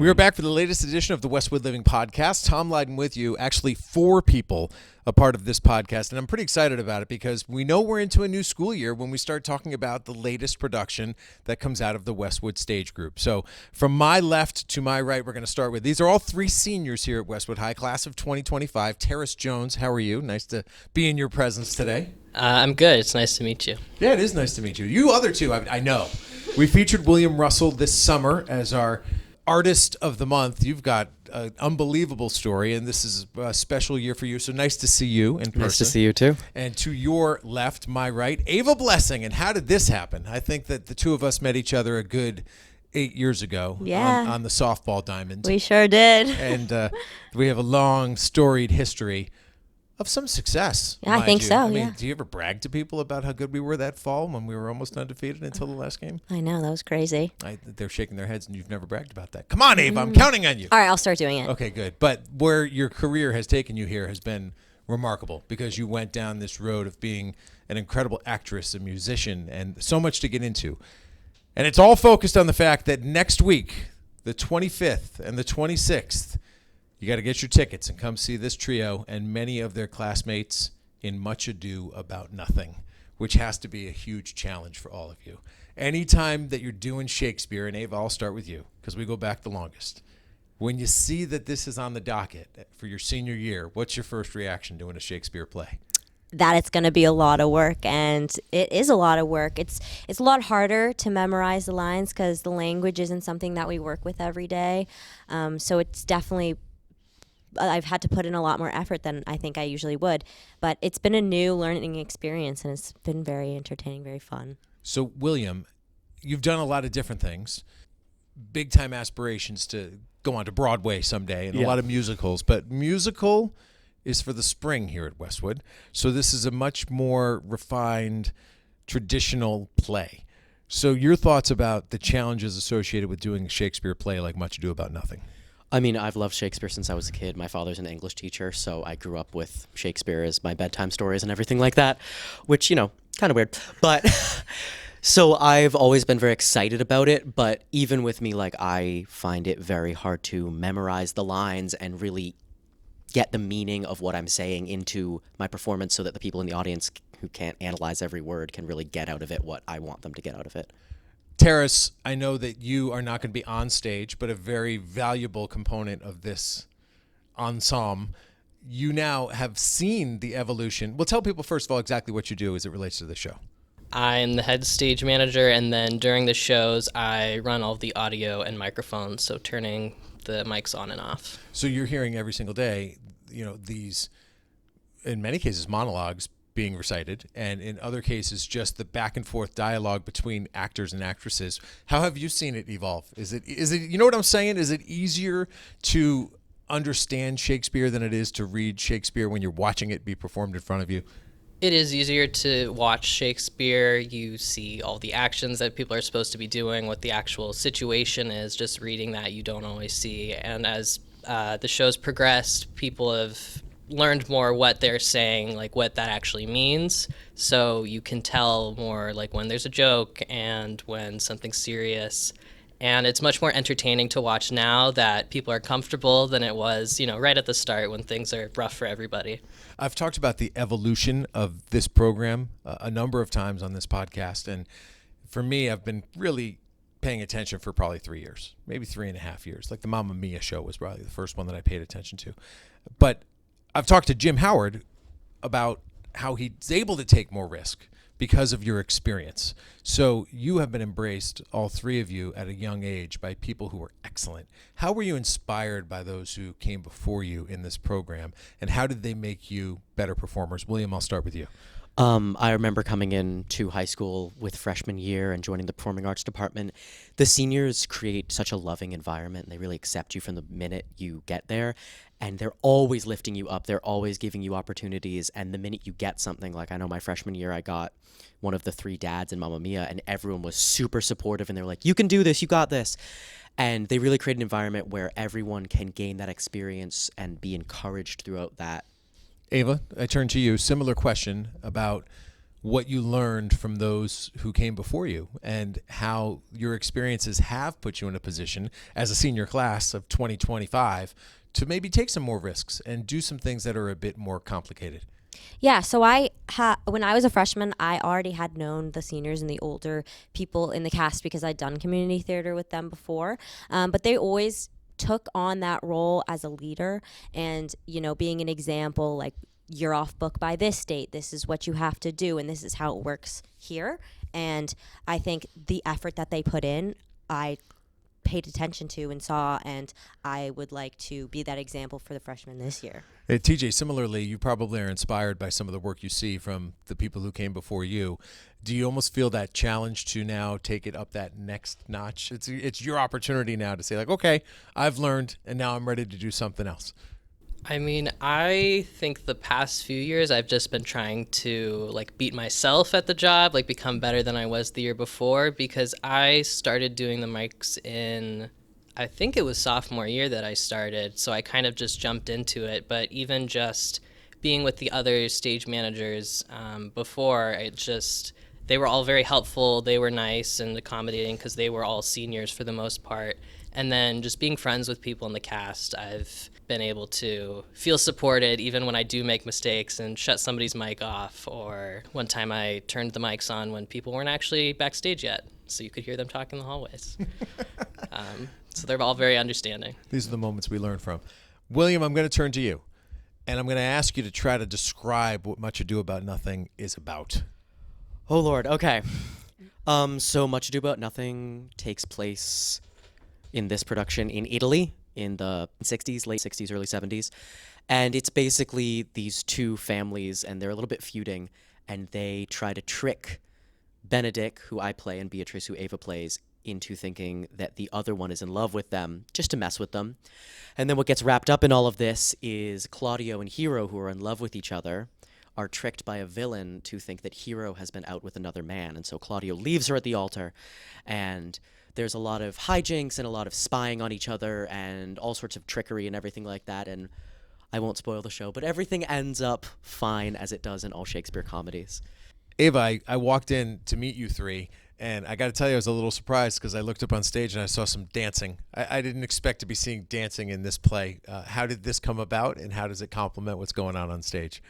We are back for the latest edition of the Westwood Living Podcast. Tom Leyden with you. Actually, 4 people a part of this podcast, and I'm pretty excited about it because we know we're into a new school year when we start talking about the latest production that comes out of the Westwood Stage Group. So from my left to my right, we're going to start with, these are all 3 seniors here at Westwood High, class of 2025. Terris Jones, how are you? Nice to be in your presence today. I'm good. It's nice to meet you. Yeah, it is nice to meet you. You other two, I know. We featured William Russell this summer as our Artist of the Month. You've got an unbelievable story, and this is a special year for you. So nice to see you in person. Nice to see you too. And to your left, my right, Ava Blessing. And how did this happen? I think that the two of us met each other a good 8 years ago on the softball diamond. We sure did. And we have a long, storied history of some success. Yeah, I think so. I mean, yeah. do you ever brag to people about how good we were that fall when we were almost undefeated until the last game? I know, that was crazy. They're shaking their heads, and you've never bragged about that. Come on, Ava, I'm counting on you. All right, I'll start doing it. Okay, good. But where your career has taken you here has been remarkable because you went down this road of being an incredible actress, a musician, and so much to get into. And it's all focused on the fact that next week, the 25th and the 26th, you got to get your tickets and come see this trio and many of their classmates in Much Ado About Nothing, which has to be a huge challenge for all of you. Anytime that you're doing Shakespeare, and Ava, I'll start with you because we go back the longest. When you see that this is on the docket for your senior year, what's your first reaction doing a Shakespeare play? That it's going to be a lot of work, and it is a lot of work. It's a lot harder to memorize the lines because the language isn't something that we work with every day. So it's definitely, I've had to put in a lot more effort than I think I usually would. But it's been a new learning experience, and it's been very entertaining, very fun. So, William, you've done a lot of different things. Big-time aspirations to go on to Broadway someday and a lot of musicals. But musical is for the spring here at Westwood. So this is a much more refined, traditional play. So your thoughts about the challenges associated with doing a Shakespeare play like Much Ado About Nothing? I mean, I've loved Shakespeare since I was a kid. My father's an English teacher, so I grew up with Shakespeare as my bedtime stories and everything like that, which, kind of weird. But so I've always been very excited about it, but even with me, I find it very hard to memorize the lines and really get the meaning of what I'm saying into my performance so that the people in the audience who can't analyze every word can really get out of it what I want them to get out of it. Terris, I know that you are not going to be on stage, but a very valuable component of this ensemble. You now have seen the evolution. Well, tell people, first of all, exactly what you do as it relates to the show. I'm the head stage manager, and then during the shows, I run all of the audio and microphones, so turning the mics on and off. So you're hearing every single day, these, in many cases, monologues being recited, and in other cases, just the back and forth dialogue between actors and actresses. How have you seen it evolve? Is it, you know what I'm saying? Is it easier to understand Shakespeare than it is to read Shakespeare when you're watching it be performed in front of you? It is easier to watch Shakespeare. You see all the actions that people are supposed to be doing, what the actual situation is. Just reading that, you don't always see. And as the show's progressed, people have learned more what they're saying, what that actually means. So you can tell more when there's a joke and when something's serious. And it's much more entertaining to watch now that people are comfortable than it was, right at the start when things are rough for everybody. I've talked about the evolution of this program a number of times on this podcast. And for me, I've been really paying attention for probably 3 years, maybe 3.5 years. Like the Mamma Mia show was probably the first one that I paid attention to. But I've talked to Jim Howard about how he's able to take more risk because of your experience. So you have been embraced, all 3 of you, at a young age by people who were excellent. How were you inspired by those who came before you in this program, and how did they make you better performers? William, I'll start with you. I remember coming into high school with freshman year and joining the performing arts department. The seniors create such a loving environment, and they really accept you from the minute you get there. And they're always lifting you up. They're always giving you opportunities. And the minute you get something, I know my freshman year, I got one of the 3 dads in Mamma Mia, and everyone was super supportive. And they were like, you can do this, you got this. And they really create an environment where everyone can gain that experience and be encouraged throughout that. Ava, I turn to you. Similar question about what you learned from those who came before you and how your experiences have put you in a position as a senior class of 2025 to maybe take some more risks and do some things that are a bit more complicated. Yeah, so when I was a freshman, I already had known the seniors and the older people in the cast because I'd done community theater with them before. But they always took on that role as a leader and, being an example, like, you're off book by this date, this is what you have to do, and this is how it works here. And I think the effort that they put in, I paid attention to and saw, and I would like to be that example for the freshmen this year. Hey, TJ, similarly, you probably are inspired by some of the work you see from the people who came before you. Do you almost feel that challenge to now take it up that next notch? It's your opportunity now to say, like, okay, I've learned, and now I'm ready to do something else. I mean, I think the past few years I've just been trying to beat myself at the job, become better than I was the year before, because I started doing the mics in, I think it was sophomore year that I started, so I kind of just jumped into it. But even just being with the other stage managers before, they were all very helpful, they were nice and accommodating because they were all seniors for the most part. And then just being friends with people in the cast, I've been able to feel supported even when I do make mistakes and shut somebody's mic off. Or one time I turned the mics on when people weren't actually backstage yet, so you could hear them talk in the hallways. So they're all very understanding. These are the moments we learn from. William, I'm going to turn to you, and I'm going to ask you to try to describe what Much Ado About Nothing is about. Oh, Lord. Okay. So Much Ado About Nothing takes place in this production in Italy in the 60s, late 60s, early 70s. And it's basically these two families, and they're a little bit feuding, and they try to trick Benedict, who I play, and Beatrice, who Ava plays, into thinking that the other one is in love with them, just to mess with them. And then what gets wrapped up in all of this is Claudio and Hero, who are in love with each other, are tricked by a villain to think that Hero has been out with another man. And so Claudio leaves her at the altar, and there's a lot of hijinks and a lot of spying on each other and all sorts of trickery and everything like that. And I won't spoil the show, but everything ends up fine, as it does in all Shakespeare comedies. Ava, I walked in to meet you three, and I got to tell you, I was a little surprised because I looked up on stage and I saw some dancing. I didn't expect to be seeing dancing in this play. How did this come about, and how does it complement what's going on stage?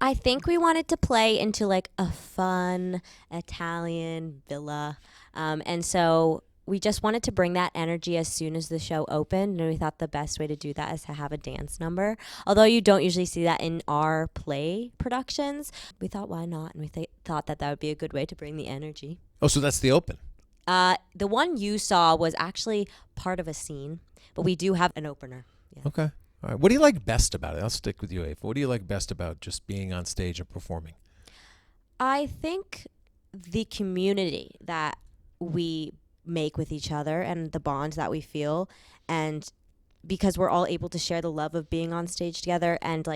I think we wanted to play into a fun Italian villa. And so we just wanted to bring that energy as soon as the show opened. And we thought the best way to do that is to have a dance number. Although you don't usually see that in our play productions, we thought, why not? And we thought that would be a good way to bring the energy. Oh, so that's the open. The one you saw was actually part of a scene, but we do have an opener. Yeah. Okay. All right. What do you like best about it? I'll stick with you, Ava. What do you like best about just being on stage and performing? I think the community that we make with each other and the bonds that we feel, and because we're all able to share the love of being on stage together and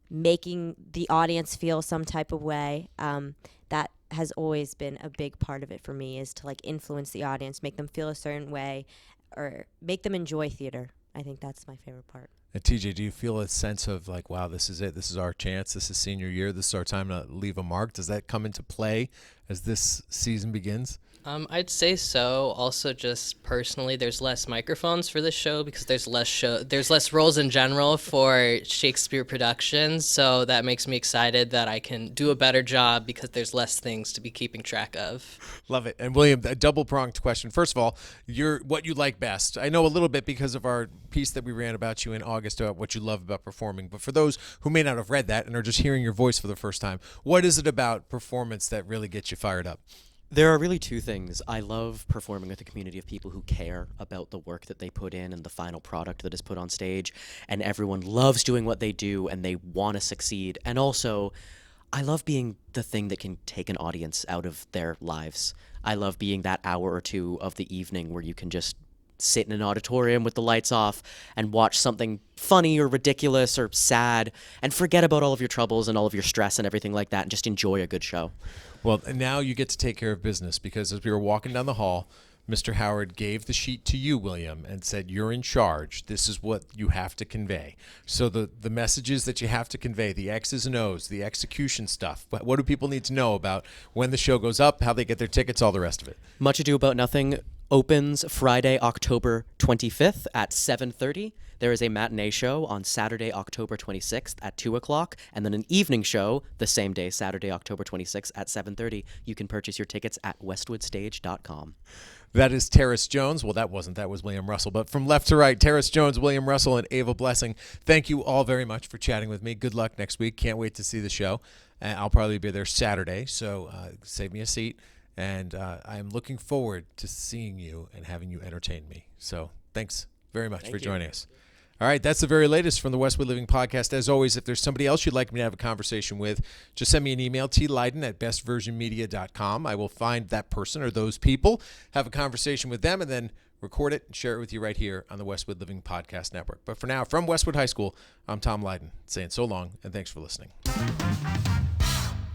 making the audience feel some type of way, that has always been a big part of it for me, is to influence the audience, make them feel a certain way, or make them enjoy theater. I think that's my favorite part. And TJ, do you feel a sense of wow, this is it, this is our chance, this is senior year, this is our time to leave a mark? Does that come into play as this season begins? I'd say so. Also, just personally, there's less microphones for this show because there's less roles in general for Shakespeare productions. So that makes me excited that I can do a better job because there's less things to be keeping track of. Love it. And William, a double-pronged question. First of all, what you like best. I know a little bit because of our piece that we ran about you in August about what you love about performing. But for those who may not have read that and are just hearing your voice for the first time, what is it about performance that really gets you fired up? There are really two things. I love performing with a community of people who care about the work that they put in and the final product that is put on stage, and everyone loves doing what they do and they want to succeed. And also, I love being the thing that can take an audience out of their lives. I love being that hour or two of the evening where you can just sit in an auditorium with the lights off and watch something funny or ridiculous or sad and forget about all of your troubles and all of your stress and everything like that and just enjoy a good show. Well, and now you get to take care of business, because as we were walking down the hall, Mr. Howard gave the sheet to you, William, and said, you're in charge. This is what you have to convey. So the messages that you have to convey, the X's and O's, the execution stuff, what do people need to know about when the show goes up, how they get their tickets, all the rest of it? Much Ado About Nothing opens Friday, October 25th at 7:30. There is a matinee show on Saturday, October 26th at 2 o'clock, and then an evening show the same day, Saturday, October 26th at 7:30. You can purchase your tickets at westwoodstage.com. That is Terris Jones. Well, that was William Russell. But from left to right, Terris Jones, William Russell, and Ava Blessing, thank you all very much for chatting with me. Good luck next week. Can't wait to see the show. I'll probably be there Saturday, so save me a seat. And I'm looking forward to seeing you and having you entertain me. So thanks very much for joining us. All right, that's the very latest from the Westwood Living Podcast. As always, if there's somebody else you'd like me to have a conversation with, just send me an email, tleyden@bestversionmedia.com. I will find that person or those people, have a conversation with them, and then record it and share it with you right here on the Westwood Living Podcast Network. But for now, from Westwood High School, I'm Tom Leyden, saying so long, and thanks for listening.